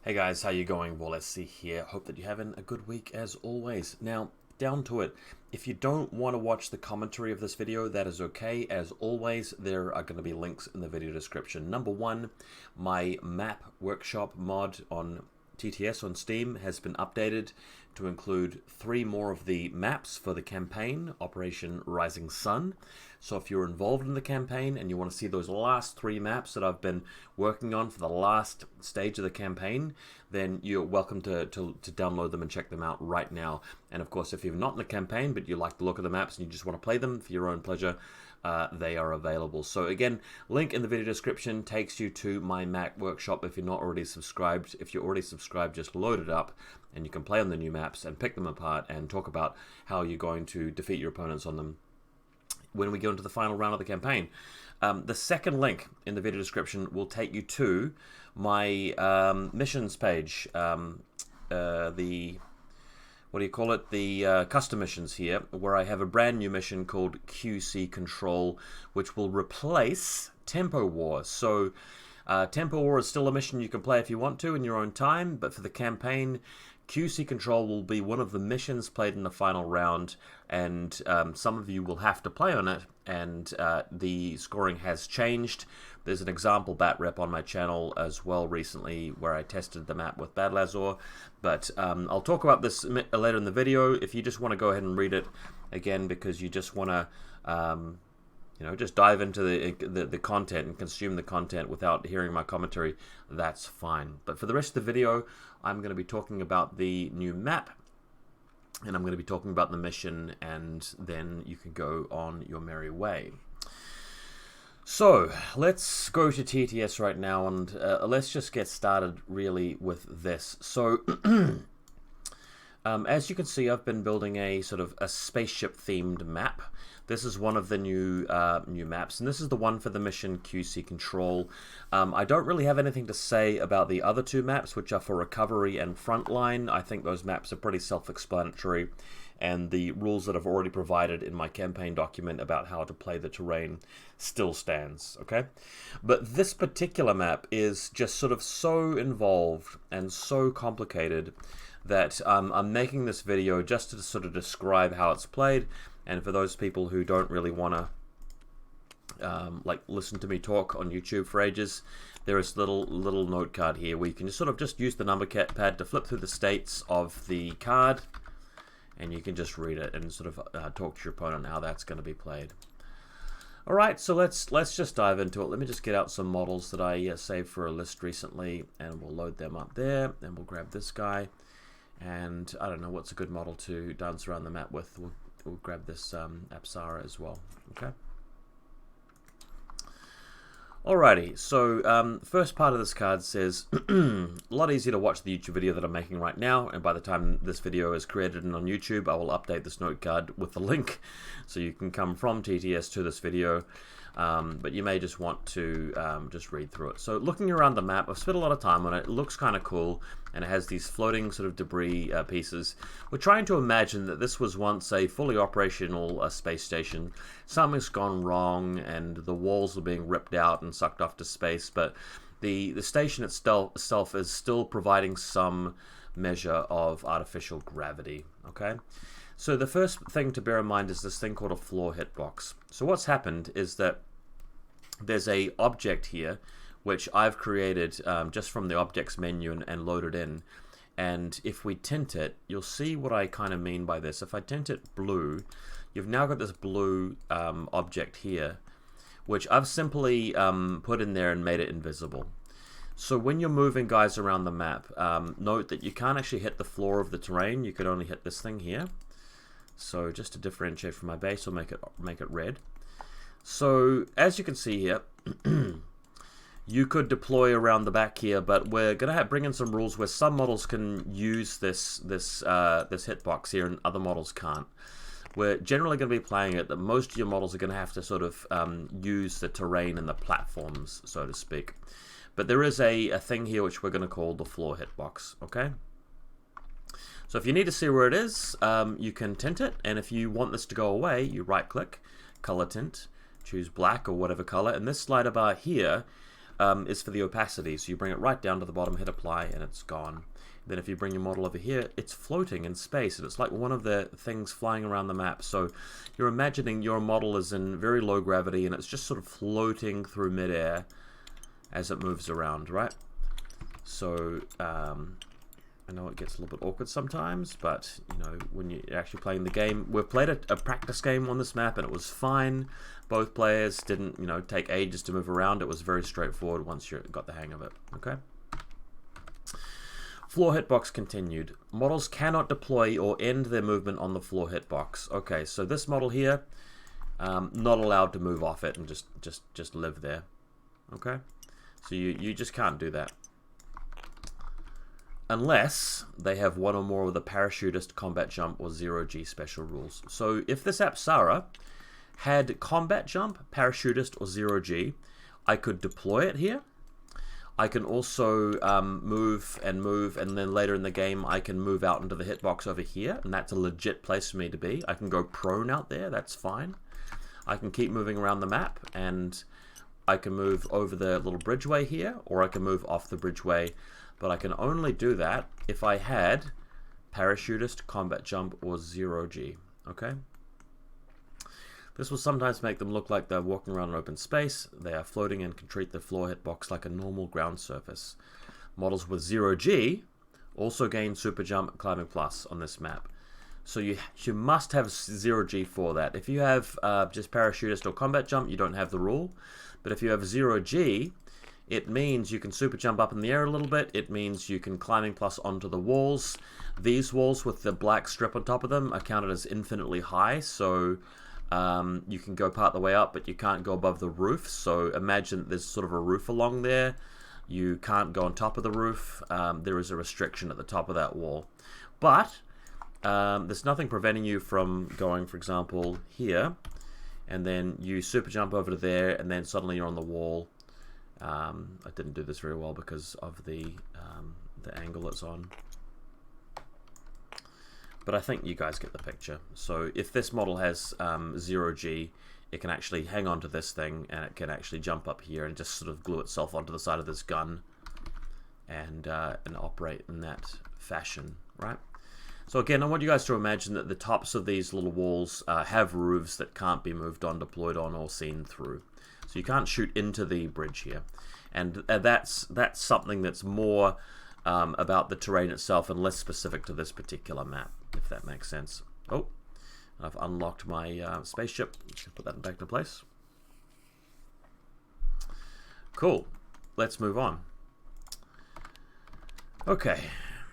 Hey guys, how you going? VaulSC here. Hope that you're having a good week as always. Now, down to it. If you don't want to watch the commentary of this video, that is okay. As always, there are going to be links in the video description. Number one, my map workshop mod on TTS on Steam has been updated to include 3 more of the maps for the campaign, Operation Rising Sun. So if you're involved in the campaign and you want to see those last 3 maps that I've been working on for the last stage of the campaign, then you're welcome to download them and check them out right now. And of course, if you're not in the campaign but you like the look of the maps and you just want to play them for your own pleasure, they are available. So again, link in the video description takes you to my Mac workshop if you're not already subscribed. If you're already subscribed, just load it up and you can play on the new maps and pick them apart and talk about how you're going to defeat your opponents on them when we go into the final round of the campaign. The second link in the video description will take you to my missions page, the what do you call it? The custom missions here, where I have a brand new mission called QC Control, which will replace Tempo War. So Tempo War is still a mission you can play if you want to in your own time, but for the campaign, QC Control will be one of the missions played in the final round, and some of you will have to play on it, and the scoring has changed. There's an example bat rep on my channel as well recently where I tested the map with Badlazor, but I'll talk about this later in the video. If you just want to go ahead and read it again because you just want to just dive into the content and consume the content without hearing my commentary, that's fine. But for the rest of the video, I'm going to be talking about the new map, and I'm going to be talking about the mission, and then you can go on your merry way. So, let's go to TTS right now, and let's just get started really with this. So, as you can see, I've been building a sort of a spaceship-themed map. This is one of the new maps, and this is the one for the mission QC Control. I don't really have anything to say about the other 2 maps, which are for Recovery and Frontline. I think those maps are pretty self-explanatory, and the rules that I've already provided in my campaign document about how to play the terrain still stands, okay? But this particular map is just sort of so involved and so complicated that I'm making this video just to sort of describe how it's played. And for those people who don't really want to like listen to me talk on YouTube for ages, there is a little note card here where you can just sort of use the number pad to flip through the states of the card, and you can just read it and sort of talk to your opponent how that's going to be played. All right, so let's just dive into it. Let me just get out some models that I saved for a list recently, and we'll load them up there. And we'll grab this guy, and I don't know what's a good model to dance around the map with. We'll grab this Apsara as well, okay? Alrighty, so first part of this card says, a lot easier to watch the YouTube video that I'm making right now, and by the time this video is created and on YouTube, I will update this note card with the link, so you can come from TTS to this video, but you may just want to just read through it. So looking around the map, I've spent a lot of time on it. It looks kind of cool, and it has these floating sort of debris pieces. We're trying to imagine that this was once a fully operational space station. Something's gone wrong, and the walls are being ripped out and sucked off to space, but the station itself is still providing some measure of artificial gravity, okay? So the first thing to bear in mind is this thing called a floor hitbox. So what's happened is that there's a object here which I've created just from the objects menu and loaded in. And if we tint it, you'll see what I kind of mean by this. If I tint it blue, you've now got this blue object here, which I've simply put in there and made it invisible. So when you're moving guys around the map, note that you can't actually hit the floor of the terrain. You can only hit this thing here. So just to differentiate from my base, I'll make it red. So as you can see here, you could deploy around the back here, but we're going to bring in some rules where some models can use this hitbox here and other models can't. We're generally going to be playing it that most of your models are going to have to sort of use the terrain and the platforms, so to speak. But there is a thing here which we're going to call the floor hitbox, okay? So if you need to see where it is, you can tint it, and if you want this to go away, you right-click, color tint, choose black or whatever color, and this slider bar here is for the opacity. So you bring it right down to the bottom, hit apply, and it's gone. Then if you bring your model over here, it's floating in space, and it's like one of the things flying around the map. So you're imagining your model is in very low gravity, and it's just sort of floating through midair as it moves around, right? So I know it gets a little bit awkward sometimes, but you know, when you're actually playing the game, we've played a practice game on this map, and it was fine. Both players didn't, you know, take ages to move around. It was very straightforward once you got the hang of it. Okay. Floor hitbox continued. Models cannot deploy or end their movement on the floor hitbox. Okay, so this model here, not allowed to move off it and just live there. Okay, so you just can't do that unless they have one or more of the parachutist, combat jump, or 0G special rules. So if this app Sarah had combat jump, parachutist, or 0G, I could deploy it here. I can also move, and then later in the game I can move out into the hitbox over here, and that's a legit place for me to be. I can go prone out there, that's fine. I can keep moving around the map, and I can move over the little bridgeway here, or I can move off the bridgeway, but I can only do that if I had parachutist, combat jump, or 0G, okay? This will sometimes make them look like they're walking around an open space. They are floating and can treat the floor hitbox like a normal ground surface. Models with 0G also gain Superjump Climbing Plus on this map. So you must have 0G for that. If you have just parachutist or combat jump, you don't have the rule. But if you have 0G, it means you can super jump up in the air a little bit. It means you can Climbing Plus onto the walls. These walls with the black strip on top of them are counted as infinitely high, so you can go part the way up, but you can't go above the roof. So imagine there's sort of a roof along there. You can't go on top of the roof. There is a restriction at the top of that wall. But there's nothing preventing you from going, for example, here, and then you super jump over to there, and then suddenly you're on the wall. I didn't do this very well because of the angle it's on. But I think you guys get the picture. So if this model has 0G, it can actually hang on to this thing, and it can actually jump up here and just sort of glue itself onto the side of this gun and operate in that fashion, right? So again, I want you guys to imagine that the tops of these little walls have roofs that can't be moved on, deployed on, or seen through. So you can't shoot into the bridge here. And that's something that's more about the terrain itself and less specific to this particular map, if that makes sense. Oh, I've unlocked my spaceship. Let's put that back into place. Cool. Let's move on. Okay.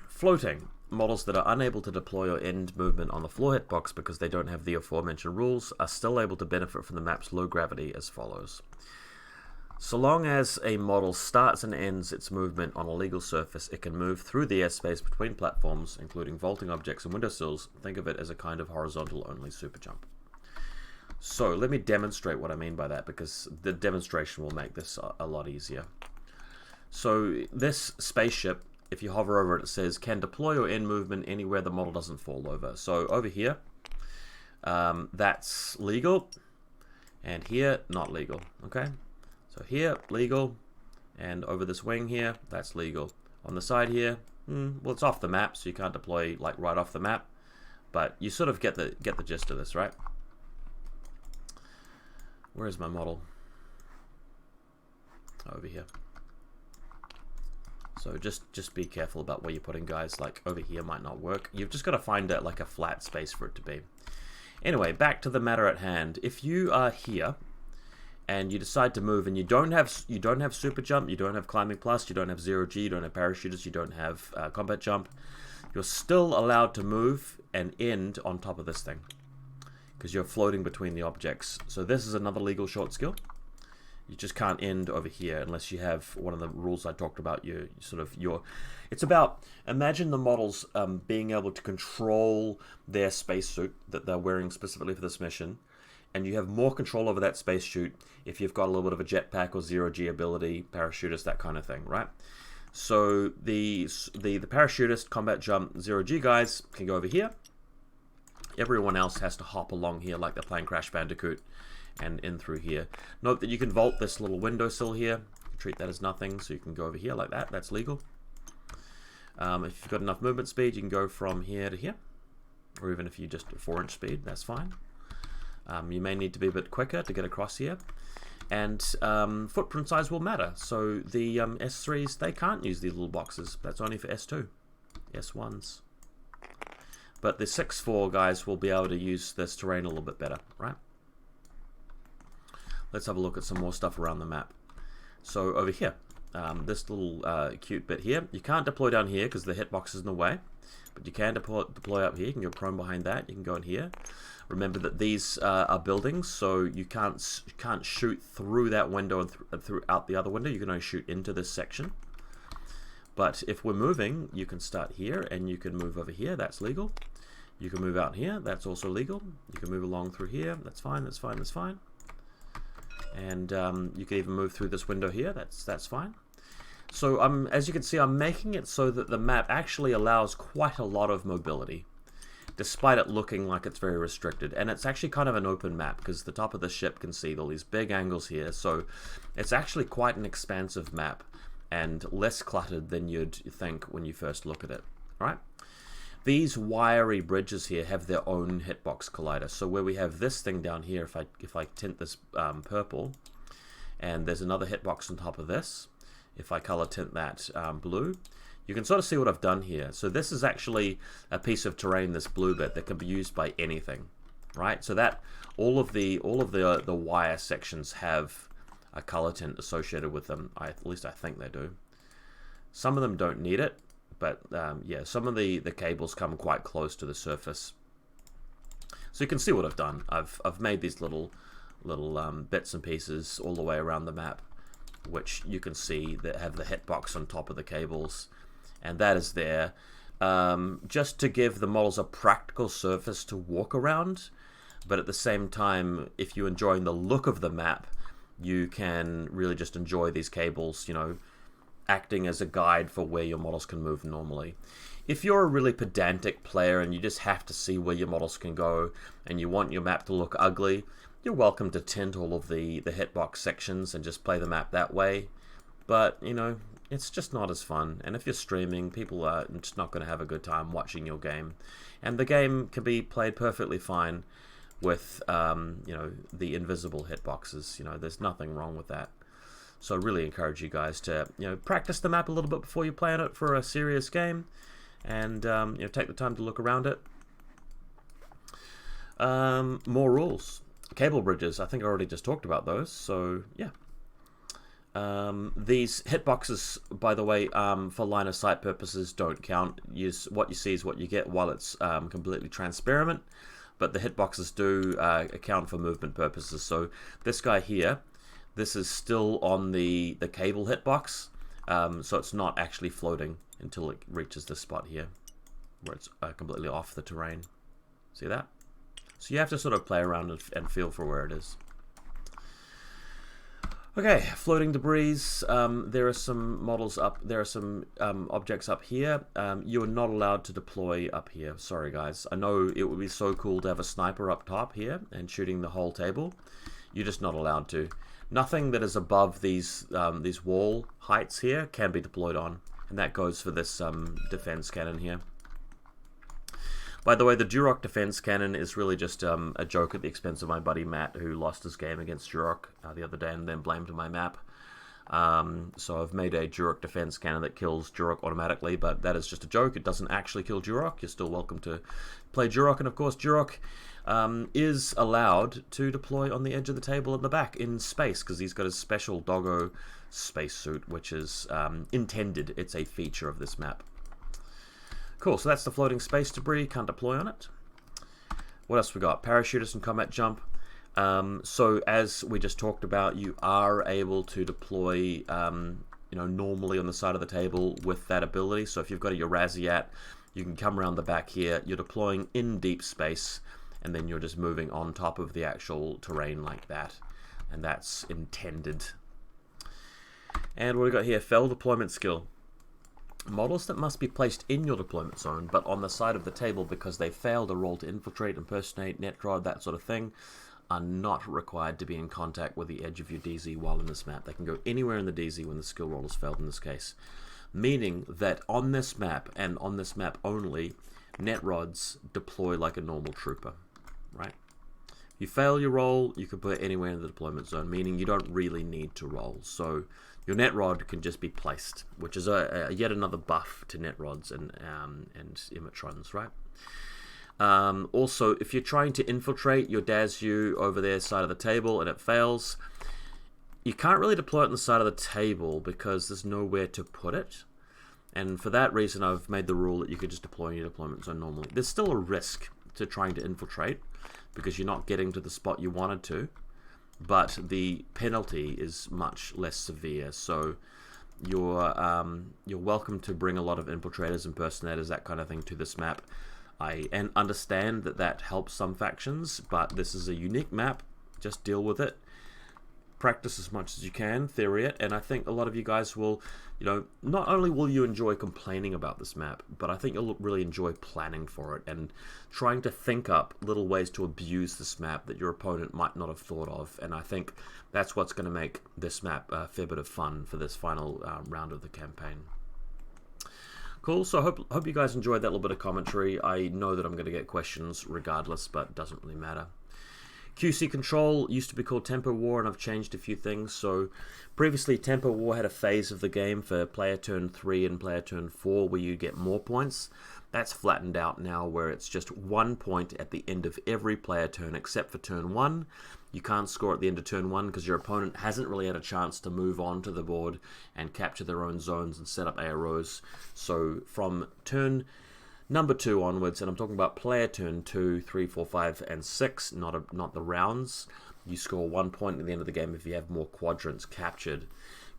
Floating. Models that are unable to deploy or end movement on the floor hitbox because they don't have the aforementioned rules are still able to benefit from the map's low gravity as follows. So long as a model starts and ends its movement on a legal surface, it can move through the airspace between platforms, including vaulting objects and windowsills. Think of it as a kind of horizontal-only super jump. So let me demonstrate what I mean by that, because the demonstration will make this a lot easier. So this spaceship, if you hover over it, it says, can deploy or end movement anywhere the model doesn't fall over. So over here, that's legal, and here, not legal, okay? So here, legal, and over this wing here, that's legal. On the side here, well, it's off the map, so you can't deploy like right off the map, but you sort of get the gist of this, right? Where is my model? Over here. So just be careful about where you're putting, guys. Like over here might not work. You've just got to find like a flat space for it to be. Anyway, back to the matter at hand. If you are here and you decide to move, and you don't have super jump, you don't have climbing plus, you don't have 0G, you don't have parachuters, you don't have combat jump, you're still allowed to move and end on top of this thing because you're floating between the objects. So this is another legal short skill. You just can't end over here unless you have one of the rules I talked about. It's about, imagine the models being able to control their spacesuit that they're wearing specifically for this mission, and you have more control over that spacesuit if you've got a little bit of a jetpack or 0G ability, parachutist, that kind of thing, right? So the parachutist, combat jump, 0G guys can go over here. Everyone else has to hop along here like they're playing Crash Bandicoot and in through here. Note that you can vault this little windowsill here. treat that as nothing, so you can go over here like that. That's legal. If you've got enough movement speed, you can go from here to here, or even if you just 4-inch speed, that's fine. You may need to be a bit quicker to get across here. And footprint size will matter. So the S3s, they can't use these little boxes. That's only for S2, S1s. But the 6.4 guys will be able to use this terrain a little bit better, right? Let's have a look at some more stuff around the map. So over here, this little cute bit here, you can't deploy down here because the hitbox is in the way, but you can deploy up here. You can go prone behind that. You can go in here. Remember that these are buildings, so you can't shoot through that window and throughout the other window. You can only shoot into this section. But if we're moving, you can start here and you can move over here. That's legal. You can move out here. That's also legal. You can move along through here. That's fine. That's fine. That's fine. And you can even move through this window here. That's fine. So as you can see, I'm making it so that the map actually allows quite a lot of mobility, despite it looking like it's very restricted. And it's actually kind of an open map because the top of the ship can see all these big angles here. So it's actually quite an expansive map and less cluttered than you'd think when you first look at it, right? These wiry bridges here have their own hitbox collider. So where we have this thing down here, if I tint this purple, and there's another hitbox on top of this, if I color tint that blue, you can sort of see what I've done here. So this is actually a piece of terrain, this blue bit, that can be used by anything, right? So that all of the wire sections have a color tint associated with them. At least I think they do. Some of them don't need it, but yeah, some of the cables come quite close to the surface. So you can see what I've done. I've made these little bits and pieces all the way around the map, which you can see that have the hitbox on top of the cables, and that is there just to give the models a practical surface to walk around. But at the same time, if you're enjoying the look of the map, you can really just enjoy these cables, you know, acting as a guide for where your models can move normally. If you're a really pedantic player and you just have to see where your models can go and you want your map to look ugly, you're welcome to tint all of the hitbox sections and just play the map that way. But, you know, it's just not as fun. And if you're streaming, people are just not going to have a good time watching your game. And the game can be played perfectly fine with, you know, the invisible hitboxes. You know, there's nothing wrong with that. So I really encourage you guys to, you know, practice the map a little bit before you play on it for a serious game, and you know, take the time to look around it. More rules. Cable bridges. I think I already just talked about those. So yeah. These hitboxes, by the way, for line of sight purposes, don't count. What you see is what you get while it's completely transparent. But the hitboxes do account for movement purposes. So this guy here, this is still on the cable hitbox, so it's not actually floating until it reaches this spot here, where it's completely off the terrain. See that? So you have to sort of play around and feel for where it is. Okay, floating debris. There are some models up. There are some objects up here. You are not allowed to deploy up here. Sorry, guys. I know it would be so cool to have a sniper up top here and shooting the whole table. You're just not allowed to. Nothing that is above these wall heights here can be deployed on, and that goes for this defense cannon here. By the way, the Duroc defense cannon is really just a joke at the expense of my buddy Matt, who lost his game against Duroc the other day and then blamed my map. So I've made a Duroc defense cannon that kills Duroc automatically, but that is just a joke. It doesn't actually kill Duroc. You're still welcome to play Duroc, and of course Duroc is allowed to deploy on the edge of the table in the back in space, because he's got his special doggo spacesuit, which is intended. It's a feature of this map. Cool, so that's the floating space debris. Can't deploy on it. What else we got? Parachutist and combat jump. So as we just talked about, you are able to deploy, you know, normally on the side of the table with that ability. So if you've got a Uraziat, you can come around the back here. You're deploying in deep space, and then you're just moving on top of the actual terrain like that. And that's intended. And what we got here? Fell deployment skill. Models that must be placed in your deployment zone, but on the side of the table because they failed a roll to infiltrate, impersonate, net guard, that sort of thing, are not required to be in contact with the edge of your DZ while in this map. They can go anywhere in the DZ when the skill roll has failed in this case. Meaning that on this map, and on this map only, net rods deploy like a normal trooper, right? You fail your roll, you can put it anywhere in the deployment zone, meaning you don't really need to roll. So your net rod can just be placed, which is yet another buff to net rods and Imitrons, right? Also, if you're trying to infiltrate your DASU over their side of the table and it fails, you can't really deploy it on the side of the table because there's nowhere to put it. And for that reason, I've made the rule that you could just deploy in your deployment zone normally. There's still a risk to trying to infiltrate because you're not getting to the spot you wanted to, but the penalty is much less severe. So you're welcome to bring a lot of infiltrators, impersonators, that kind of thing to this map. I understand that helps some factions, but this is a unique map. Just deal with it. Practice as much as you can, theory it, and I think a lot of you guys will, not only will you enjoy complaining about this map, but I think you'll really enjoy planning for it and trying to think up little ways to abuse this map that your opponent might not have thought of. And I think that's what's going to make this map a fair bit of fun for this final round of the campaign. Cool, so I hope you guys enjoyed that little bit of commentary. I know that I'm going to get questions regardless, but it doesn't really matter. QC Control used to be called Tempo War, and I've changed a few things. So previously Tempo War had a phase of the game for player turn 3 and player turn 4 where you get more points. That's flattened out now where it's just 1 point at the end of every player turn except for turn 1. You can't score at the end of turn 1 because your opponent hasn't really had a chance to move on to the board and capture their own zones and set up AROs. So from turn number 2 onwards, and I'm talking about player turn 2, 3, 4, 5, and 6, not the rounds. You score 1 point at the end of the game if you have more quadrants captured.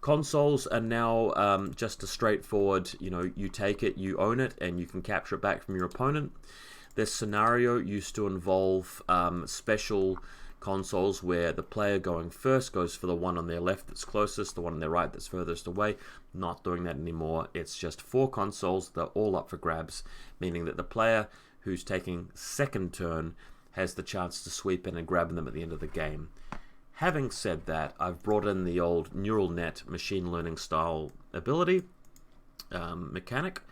Consoles are now just a straightforward, you take it, you own it, and you can capture it back from your opponent. This scenario used to involve special consoles where the player going first goes for the one on their left that's closest, the one on their right that's furthest away. Not doing that anymore. It's just 4 consoles. They're all up for grabs, meaning that the player who's taking second turn has the chance to sweep in and grab them at the end of the game. Having said that, I've brought in the old neural net machine learning style ability mechanic,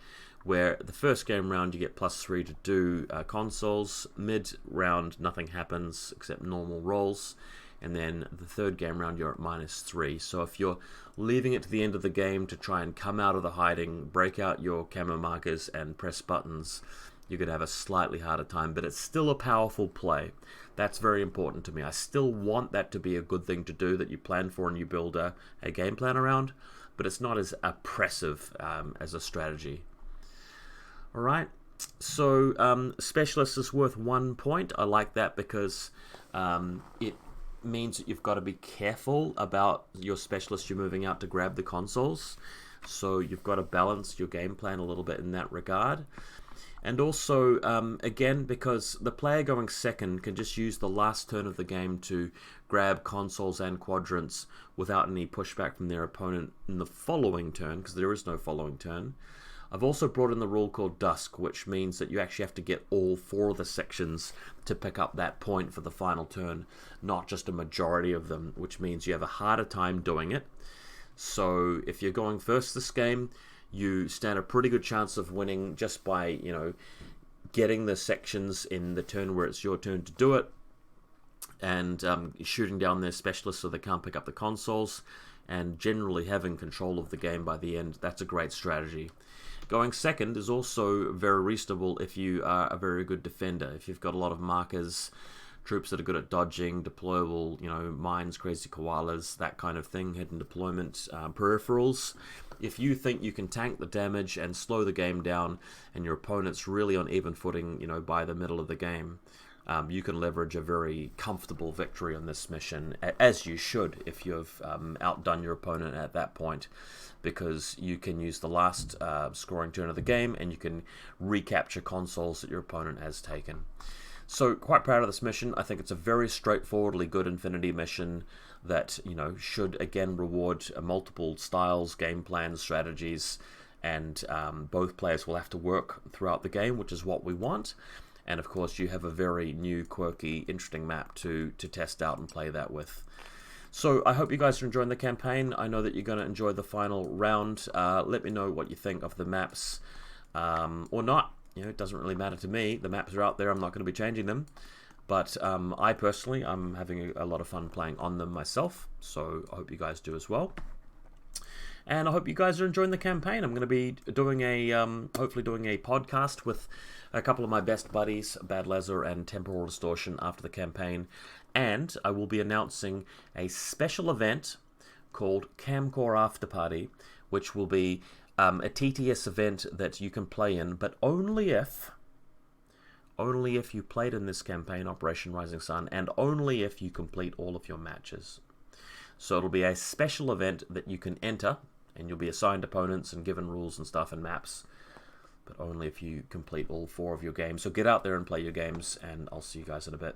where the first game round you get +3 to do consoles, mid round nothing happens except normal rolls, and then the third game round you're at -3. So if you're leaving it to the end of the game to try and come out of the hiding, break out your camo markers and press buttons, you're going to have a slightly harder time, but it's still a powerful play. That's very important to me. I still want that to be a good thing to do that you plan for and you build a game plan around, but it's not as oppressive as a strategy. Alright, so Specialist is worth 1 point. I like that because it means that you've got to be careful about your Specialist you're moving out to grab the consoles. So you've got to balance your game plan a little bit in that regard. And also, again, because the player going second can just use the last turn of the game to grab consoles and quadrants without any pushback from their opponent in the following turn, because there is no following turn. I've also brought in the rule called Dusk, which means that you actually have to get all 4 of the sections to pick up that point for the final turn, not just a majority of them, which means you have a harder time doing it. So if you're going first this game, you stand a pretty good chance of winning just by, getting the sections in the turn where it's your turn to do it, and shooting down their specialists so they can't pick up the consoles, and generally having control of the game by the end. That's a great strategy. Going second is also very reasonable if you are a very good defender. If you've got a lot of markers, troops that are good at dodging, deployable, mines, crazy koalas, that kind of thing, hidden deployment, peripherals. If you think you can tank the damage and slow the game down and your opponent's really on even footing, by the middle of the game, you can leverage a very comfortable victory on this mission, as you should if you've outdone your opponent at that point, because you can use the last scoring turn of the game and you can recapture consoles that your opponent has taken. So quite proud of this mission. I think it's a very straightforwardly good Infinity mission that, should again reward multiple styles, game plans, strategies, and both players will have to work throughout the game, which is what we want. And of course, you have a very new, quirky, interesting map to test out and play that with. So I hope you guys are enjoying the campaign. I know that you're going to enjoy the final round. Let me know what you think of the maps, or not. You know, it doesn't really matter to me. The maps are out there. I'm not going to be changing them. But I personally, I'm having a lot of fun playing on them myself. So I hope you guys do as well. And I hope you guys are enjoying the campaign. I'm going to be doing a, hopefully doing a podcast with a couple of my best buddies, Bad Laser and Temporal Distortion, after the campaign. And I will be announcing a special event called Camcore After Party, which will be a TTS event that you can play in, but only if you played in this campaign, Operation Rising Sun, and only if you complete all of your matches. So it'll be a special event that you can enter, and you'll be assigned opponents and given rules and stuff and maps, but only if you complete all 4 of your games. So get out there and play your games, and I'll see you guys in a bit.